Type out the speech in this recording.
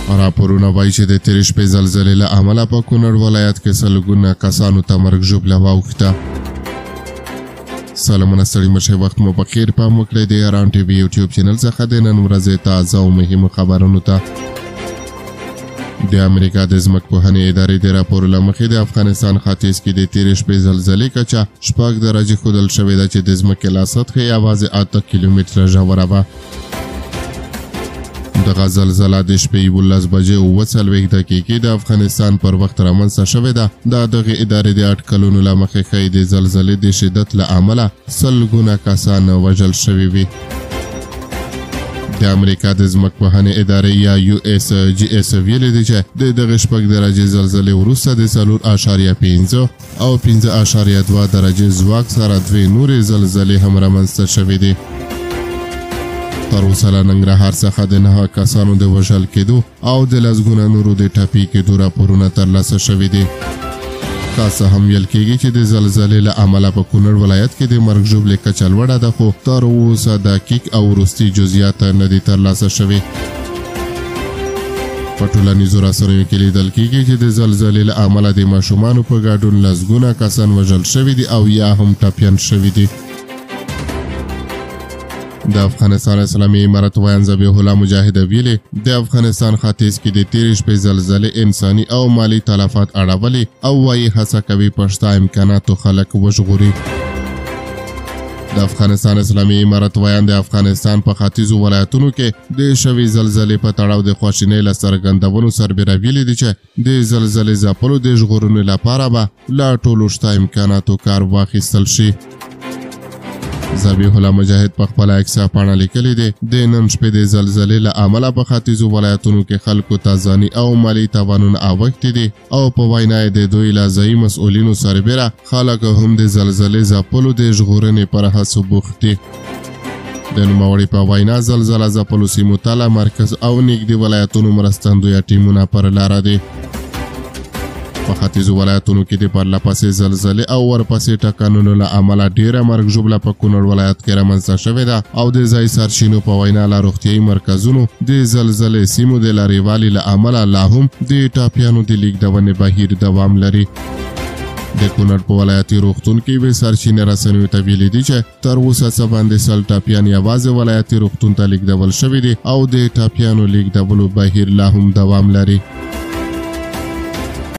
راپورونه وایي چې د تېرې شپې زلزلې له امله په کونړ ولایت کې سلګونه کسانو ته مرګ ژوبله واوښته. سلامونه ستړي مه شئ، وخت مو په خیر. پام وکړئ د ایران ټي وي یوټیوب چینل څخه د نن ورځې تازه او مهمو خبرونو ته. د امریکا د ځمکپوهنې ادارې د راپور له مخې د افغانستان ختیځ کې د تېرې شپې زلزلې کچه 6 درجې ښودل شوې ده چې د ځمکې له سطحې یوازې 8 کیلومتره ژوره وه. دغه زلزله د شپې 11 بجې 39 دقیقې د افغانستان پر وخت رامنځته شوې ده. دا دغه ادارې د اټکلونو له مخې ښایي د زلزلې د شدت له امله سلګونه کسان وژل شوي وي. د امریکا د ځمکپوهنې ادارې یا USGS ویلي دي چې د دغه 6 درجې زلزلې وروسته د 4.5 او 5.2 درجې ځواک سره 2 نورې زلزلې هم رامنځته شوې دي. تر اوسه له ننګرهار څخه د 9 کسانو د وژل کېدو او د لسګونه نورو د ټپي کېدو راپورونه ترلاسه شوي دي. که څه هم ویل کېږي چې د زلزلې له امله په کونړ ولایت کې د مرګ ژوبلې کچه لوړه ده، خو تر اوسه دقیق او وروستي جزئیات نه دي ترلاسه شوي. په ټولنیزو رسنیو کې لیدل کېږي چې د زلزلې له امله د ماشومانو په ګډون لسګونه کسان وژل شوي دي او یا هم ټپیان شوي دي. د افغانستان اسلامي امارت ویان ذبیح الله مجاهد ویلي د افغانستان ختیځ کې د تېرې شپې زلزلې انساني او مالی تلفات اړولي او وایي هڅه کوي په شته امکاناتو خلک وژغوري. د افغانستان اسلامي امارت ویان د افغانستان په ختیځو ولایتونو کې د شوې زلزلې په تړاو د خواشینۍ له څرګندونو سربېره ویلي دي چې د زلزلې ځپلو د ژغورنې لپاره به له ټولو شته امکاناتو کار واخیستل شي. ذبیح الله مجاهد په خپله اکسا پاڼه لیکلي دی د نن شپې د زلزلې له امله په ختیځو ولایتونو کې خلکو ته ځاني او مالي تاوانونه اوښتي دي او په وینا یې د دوی له ځایي مسؤلینو سربېره خلک هم د زلزلې ځپلو د ژغورنې پر هڅو بوخت دي. د نوموړي په وینا زلزله ځپلو سیمو ته له مرکز او نږدې ولایتونو مرستندویه ټیمونه پر لاره دي. په ختیځو ولایتونو کې د پرلهپسې زلزلې او ورپسې ټکانونو له امله ډیره مرګ ژوبله په کونړ ولایت کې رامنځته شوې ده او د ځایي سرچینو په وینا له روغتیایي مرکزونو د زلزلې سیمو د لرېوالي له امله لا هم د ټاپیانو د لیږدونې بهیر دوام لري. د کونړ په ولایتي روغتون کې یوې سرچینې رسنیو ته ویلي دي چې تر اوسه څه باندې 100 ټاپیان یوازې ولایتي روغتون ته لیږدول شوي دي او د ټاپیانو لیږدولو بهیر لا هم دوام لري.